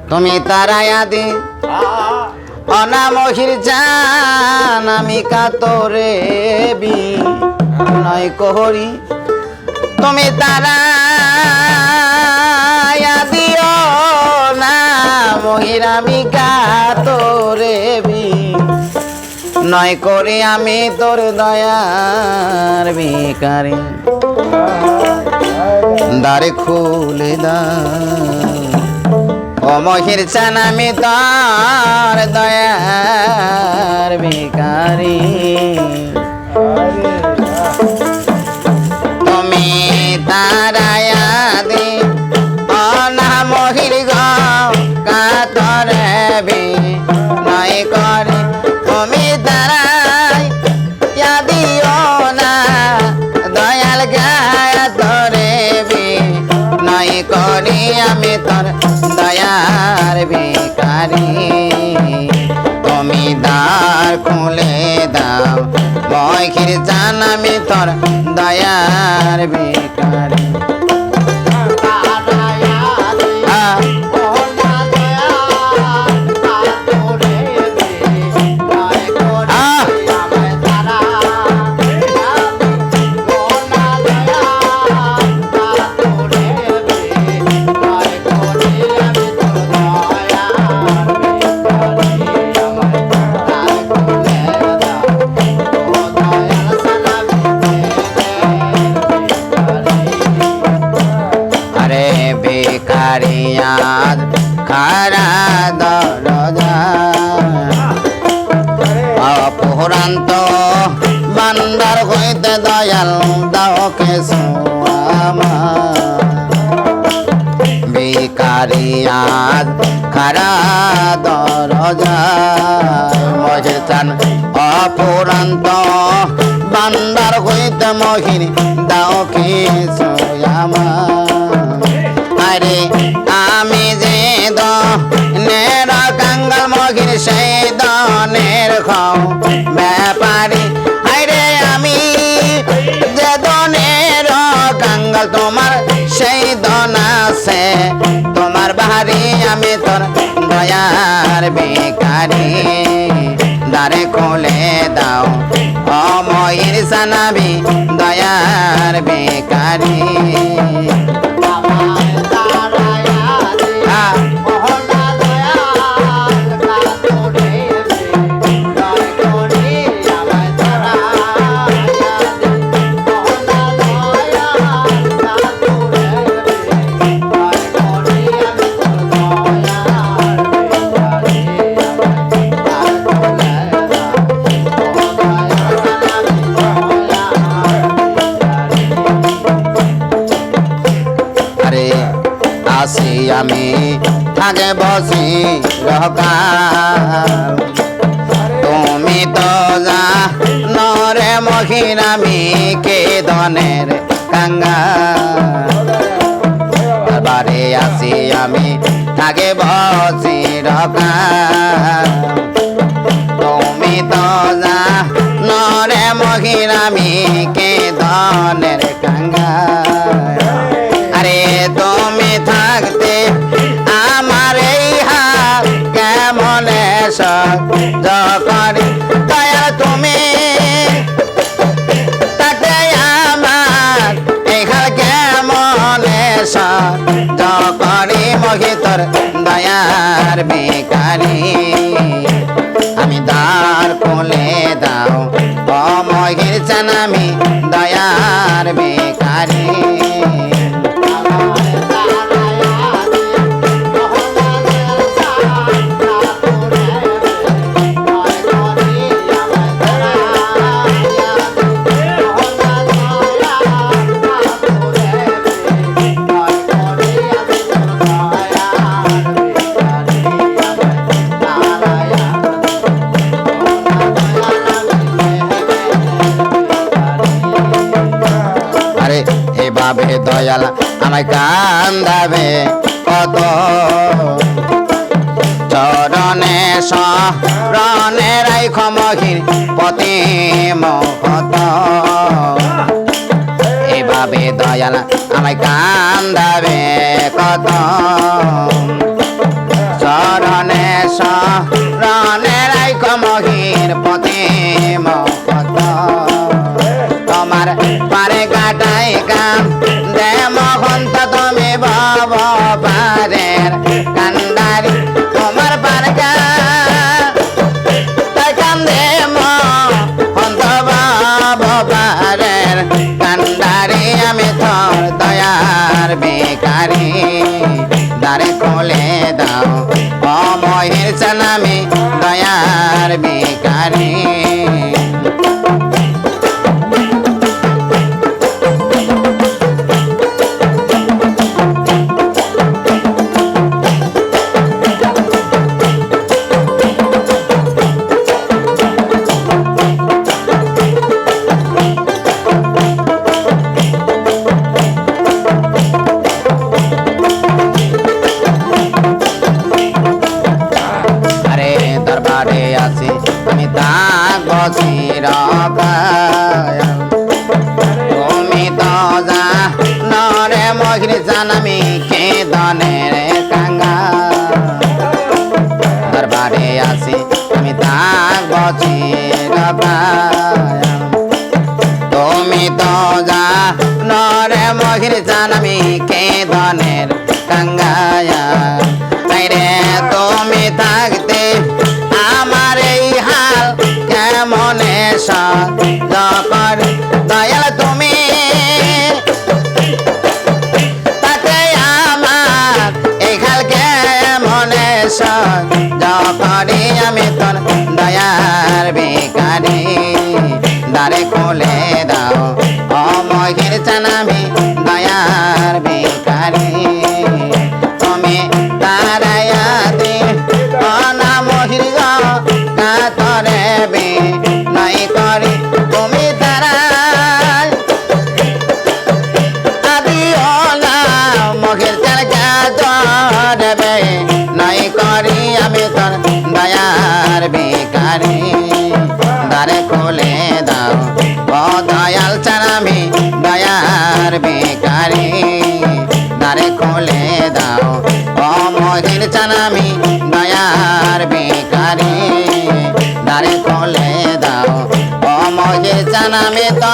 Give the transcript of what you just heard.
তুমি তারায়া দি অনামহির জান আমি কাতরে বিনয় করি তুমি তারায়া দিও না মহির আমি কাতরে বিনয় করি আমি তোর দয়ার ভিখারি দ্বারে খুলে দাও ও মহির চান আমি তোর দয়ার ভিখারি তুমি তারায়া দে অনা মহির কাতরে বিনয় করে তুমি তারায়া দিও না দয়াল গাতরে বিনয় করি আমি তোর দয়ার ভিখারি তুমি দ্বার খুলে দাও মহির জান আমি তোর দয়ার ভিখারি ভিখারিয়াদ খারা দরজা অপরান্ত বান্দার হইতে দয়াল দাও কেসু ভিখারিয়াদ খারা দরজা মহির চান অপরান্ত বান্দার হইতে মহির দাও কেসু আরে আমি যে দনের কাঙ্গাল মহির সেই দনের খাও ব্যাপারি আরে আমি যে দনের কাঙ্গাল তোমার সেই দন আছে তোমার বাহারি আমি তোর দয়ার ভিখারি দ্বারে খুলে দাও ও মহির জানাবি দয়ার ভিখারি আসি আমি আগে বসি রহকাল তুমি তো যা নরে মহির আমি কে দনের কাঙ্গাল বারে আসি আমি আগে বসি রহকাল তুমি তো যা নরে মহির আমি কে দনের কাঙ্গাল আরে তুমি থাকতে আমার এই হাত কেমন সহ্য করি দয়া তুমি থাকতে আমার এই হাত কেমন সহ্য করি মহিতর দয়ার ভিখারি আমি দ্বার খুলে দাও ও মহির চান আমি দয়ার ভিখারি এভাবে দয়াল আমায় কান্দাবে কত চরণে শরণে রাইখ মহির পতি মহত এভাবে দয়াল আমায় কান্দাবে কত শরণে রাইখ মহির পথে মকত তোমার পারে কাটাই কাম দে মহন্ত তুমি ভব পারের কান্ডারি তোমার পারে কাম দে মহন্ত ভব পারের কান্ডারি আমি তোর দয়ার বেকারি দ্বারে খুলে দাও ও মহির চানামি দয়ার বেকারি দরবারে আছি আমি থাকব চিরকাল তুমি তো জানরে মহির জানামি কে দনের কাঙ্গা দরবারে আছি আমি থাকব চিরকাল তুমি তো জানরে মহির জানামি কে দনের কাঙ্গায়া রে তুমি থাকতে আমার এই হাল কেমনে সহ্য করে দয়াল তুমি তাতে আমার এই হাল কেমনে সহ্য করি আমি তোর দয়ার বেকারি দ্বারে খুলে দাও ও মহির চানামি দয়ার বেকারি তুমি তারায়াতে অনা মহির কাতরে বে নাই করি তুমি তারা আদি অনা মহির চাল কাতরে বে নাই করি আমি তোর দয়ার বেকারি দ্বারে খুলে দাও ও দয়াল চানামি দয়ার বেকারি দ্বারে খুলে দাও ও মহির চানামি দয়ার বেকারি দ্বারে খুলে দাও ও মহির চানামি তো